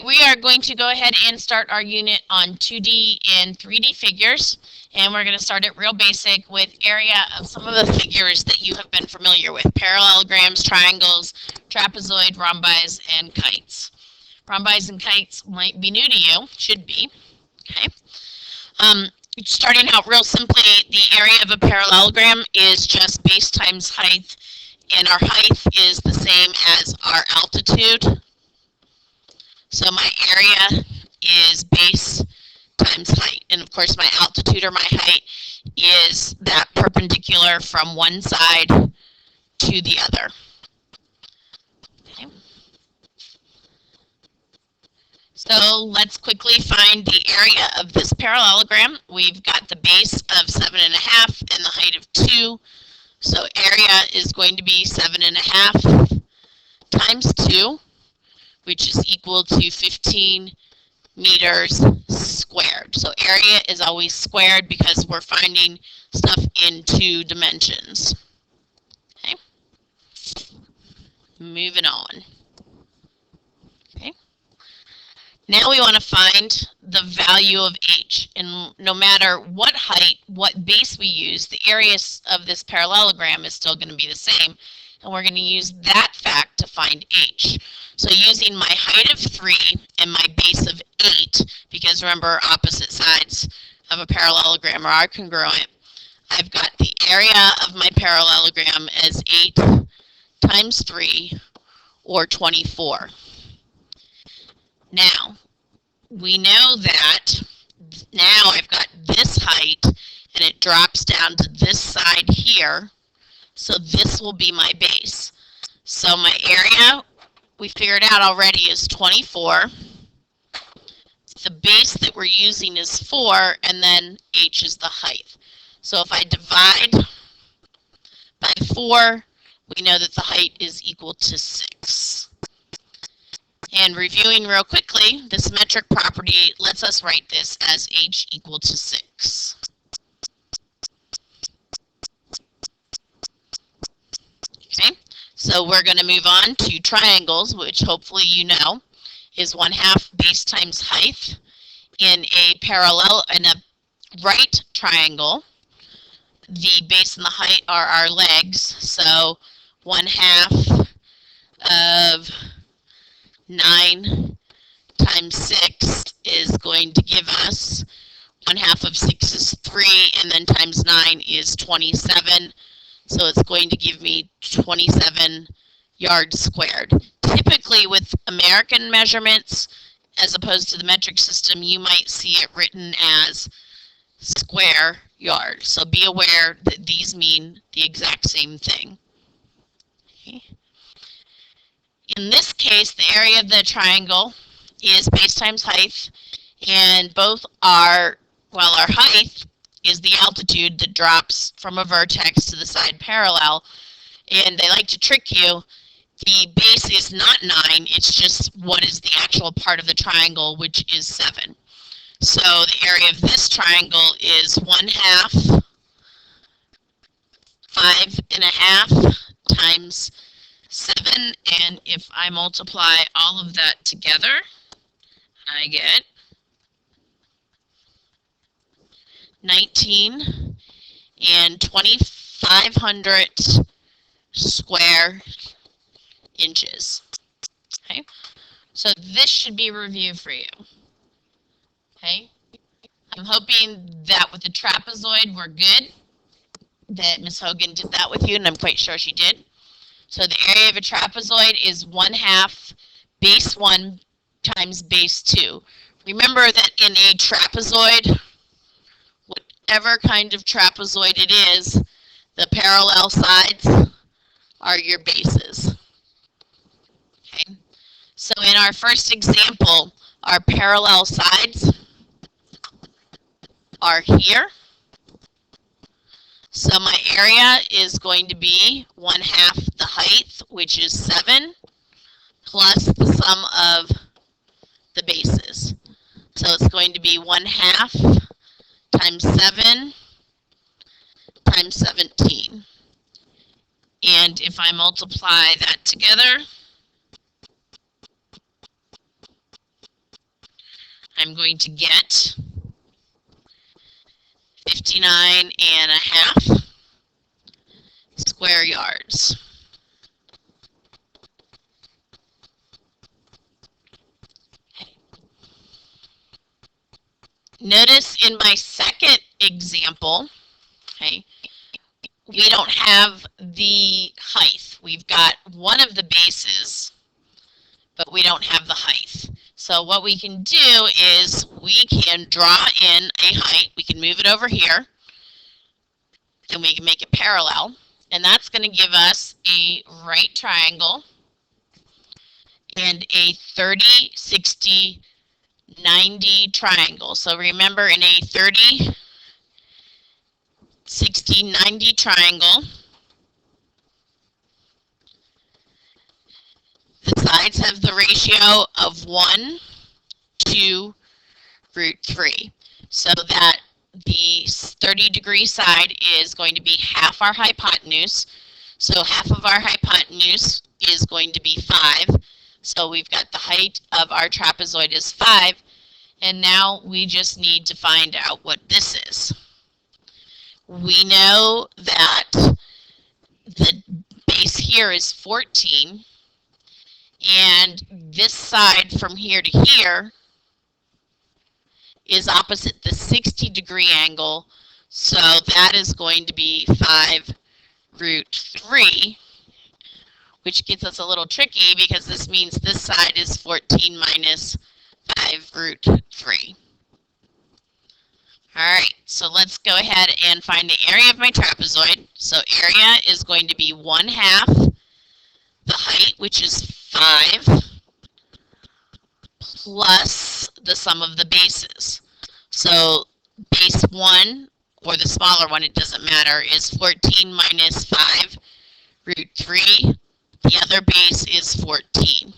right, we are going to go ahead and start our unit on 2D and 3D figures. And we're going to start it real basic with area of some of the figures that you have been familiar with. Parallelograms, triangles, trapezoid, rhombus, and kites. Rhombus and kites might be new to you, should be. Okay. Starting out real simply, the area of a parallelogram is just base times height, and our height is the same as our altitude. So my area is base times height, and of course my altitude or my height is that perpendicular from one side to the other. Okay. So let's quickly find the area of this parallelogram. We've got the base of 7.5 and the height of 2. So area is going to be 7.5 times 2, which is equal to 15 meters squared. So area is always squared because we're finding stuff in 2 dimensions. Okay. Moving on. Okay. Now we want to find the value of h. And no matter what height, what base we use, the area of this parallelogram is still going to be the same. And we're going to use that fact to find h. So using my height of 3 and my base of 8, because remember opposite sides of a parallelogram are congruent, I've got the area of my parallelogram as 8 times 3, or 24. Now, we know that now I've got this height, and it drops down to this side here, so this will be my base. So my area, we figured out already, is 24. The base that we're using is 4, and then h is the height. So if I divide by 4, we know that the height is equal to 6. And reviewing real quickly, this metric property lets us write this as h equal to 6. Okay, so we're going to move on to triangles, which hopefully you know is 1/2 base times height. In a right triangle, the base and the height are our legs, so 1/2 of 9 times 6 is going to give us 1/2 of 6 is 3, and then times 9 is 27. So it's going to give me 27 yards squared. Typically with American measurements, as opposed to the metric system, you might see it written as square yards. So be aware that these mean the exact same thing. Okay. In this case, the area of the triangle is base times height, and both are, well, our height is the altitude that drops from a vertex to the side parallel, and they like to trick you. The base is not 9, it's just what is the actual part of the triangle, which is 7. So the area of this triangle is 1/2, 5.5 times 7, and if I multiply all of that together, I get 19 and 2,500 square inches. Okay, so this should be a review for you. Okay, I'm hoping that with the trapezoid we're good, that Ms. Hogan did that with you, and I'm quite sure she did. So the area of a trapezoid is 1/2 base 1 times base 2. Remember that in a trapezoid, whatever kind of trapezoid it is, the parallel sides are your bases. Okay. So in our first example, our parallel sides are here. So my area is going to be 1/2 the height, which is 7, plus the sum of the bases. So it's going to be 1/2 times 7 times 17. And if I multiply that together, I'm going to get 59.5 square yards. Notice in my second example, okay, we don't have the height. We've got one of the bases, but we don't have the height. So what we can do is we can draw in a height. We can move it over here, and we can make it parallel. And that's going to give us a right triangle and a 30, 60, 90 triangle. So remember, in a 30, 60, 90 triangle, the sides have the ratio of 1 to root 3. So that the 30-degree side is going to be half our hypotenuse. So half of our hypotenuse is going to be 5. So we've got the height of our trapezoid is 5. And now we just need to find out what this is. We know that the base here is 14. And this side from here to here is opposite the 60-degree angle, so that is going to be 5 root 3, which gets us a little tricky because this means this side is 14 minus 5 root 3. All right, so let's go ahead and find the area of my trapezoid. So area is going to be 1/2 the height, which is 5, plus the sum of the bases. So base 1, or the smaller one, it doesn't matter, is 14 minus 5 root 3. The other base is 14.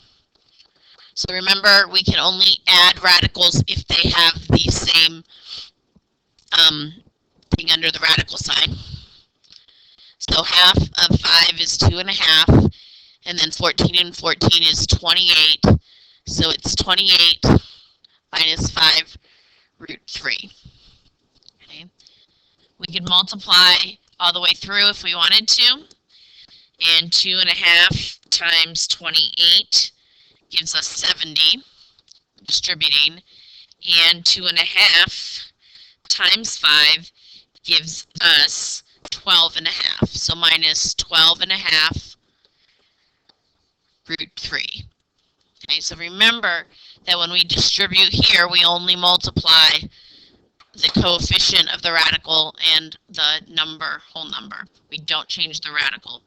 So remember, we can only add radicals if they have the same thing under the radical sign. So half of 5 is 2.5. And then 14 and 14 is 28. So it's 28 minus 5 root 3. Okay. We could multiply all the way through if we wanted to. And 2.5 times 28 gives us 70, distributing. And 2.5 times 5 gives us 12.5. So minus 12.5 root 3. Okay, so remember that when we distribute here, we only multiply the coefficient of the radical and the number, whole number. We don't change the radical.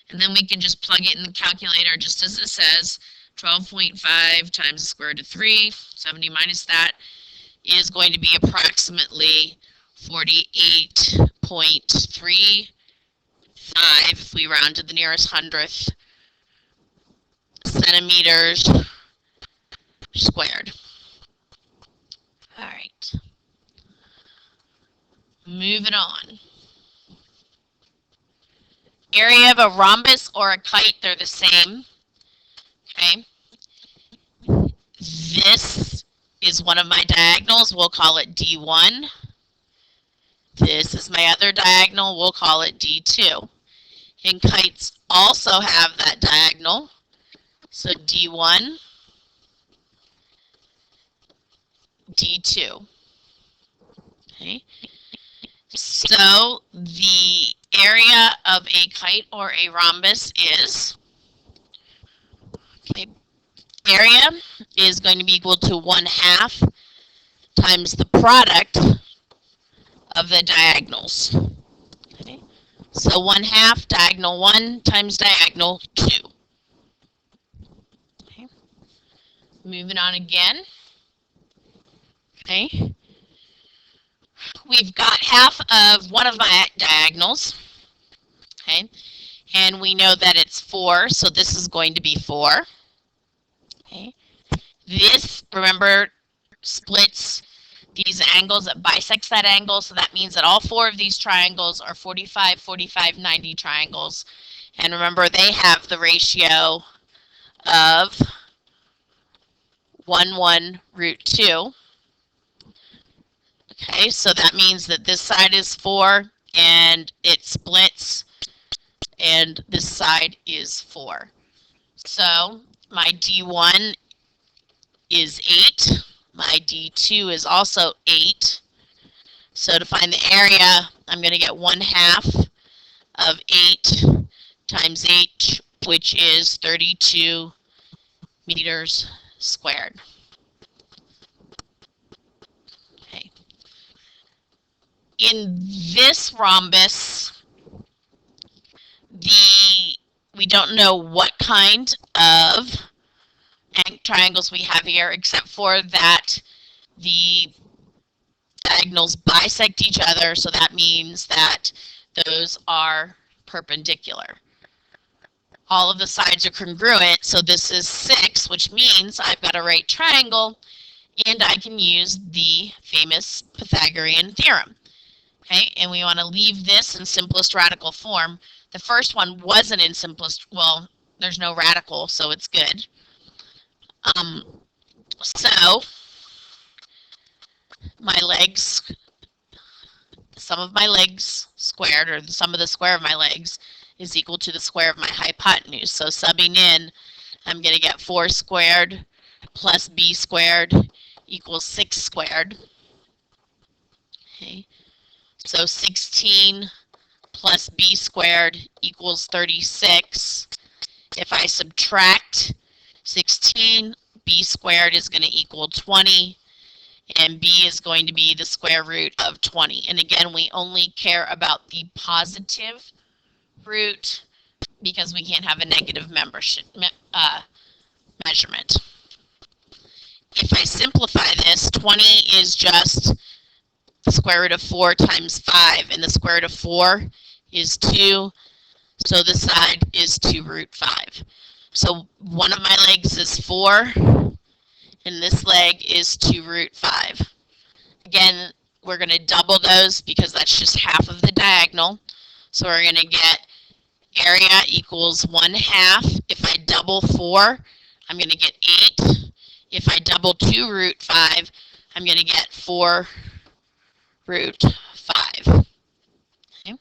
And then we can just plug it in the calculator just as it says. 12.5 times the square root of 3, 70 minus that, is going to be approximately 48.35 if we round to the nearest hundredth centimeters squared. All right. Moving on. Area of a rhombus or a kite, they're the same. Okay. This is one of my diagonals. We'll call it D1. This is my other diagonal. We'll call it D2. And kites also have that diagonal. So D1, D2. Okay. So the area of a kite or a rhombus is, okay, area is going to be equal to 1/2 times the product of the diagonals. Okay. So 1/2 diagonal 1 times diagonal 2. Okay. Moving on again. Okay. We've got half of one of my diagonals. Okay. And we know that it's 4, so this is going to be 4. Okay. This, remember, splits these angles, it bisects that angle, so that means that all 4 of these triangles are 45, 45, 90 triangles. And remember, they have the ratio of 1, 1, root 2. Okay, so that means that this side is 4 and it splits, and this side is 4. So my D1 is 8. My D2 is also 8. So to find the area, I'm going to get 1/2 of 8 times 8, which is 32 meters squared. Okay. In this rhombus, we don't know what kind of triangles we have here, except for that the diagonals bisect each other, so that means that those are perpendicular. All of the sides are congruent, so this is 6, which means I've got a right triangle, and I can use the famous Pythagorean theorem. Okay, and we want to leave this in simplest radical form. The first one wasn't in simplest, well, there's no radical, so it's good. So my legs, sum of my legs squared, or the sum of the square of my legs, is equal to the square of my hypotenuse. So subbing in, I'm going to get 4 squared plus b squared equals 6 squared. Okay, so 16 plus b squared equals 36. If I subtract 16, b squared is going to equal 20, and b is going to be the square root of 20. And again, we only care about the positive root because we can't have a negative measurement. If I simplify this, 20 is just the square root of 4 times 5, and the square root of 4 is 2, so this side is 2 root 5. So one of my legs is 4, and this leg is 2 root 5. Again, we're going to double those because that's just half of the diagonal. So we're going to get area equals 1/2. If I double 4, I'm going to get 8. If I double 2 root 5, I'm going to get 4 root 5. Okay.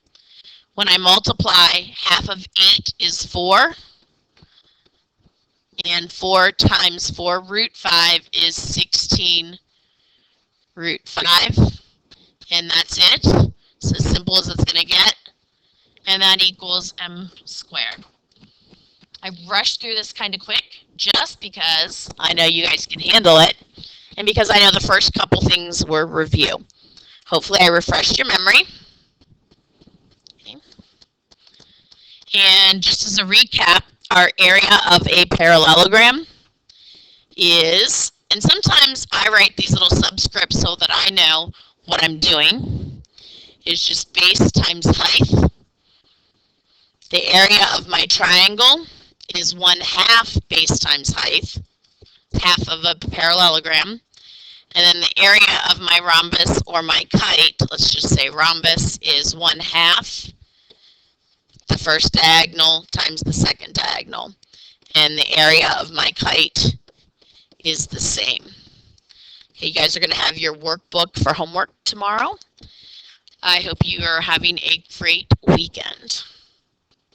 When I multiply, half of 8 is 4. And 4 times 4 root 5 is 16 root 5. And that's it. It's as simple as it's going to get. And that equals m squared. I rushed through this kind of quick just because I know you guys can handle it, and because I know the first couple things were review. Hopefully I refreshed your memory. Okay. And just as a recap, our area of a parallelogram is, and sometimes I write these little subscripts so that I know what I'm doing, is just base times height. The area of my triangle is 1/2 base times height, half of a parallelogram. And then the area of my rhombus or my kite, let's just say rhombus, is 1/2 the first diagonal times the second diagonal. And the area of my kite is the same. Okay, you guys are going to have your workbook for homework tomorrow. I hope you are having a great weekend.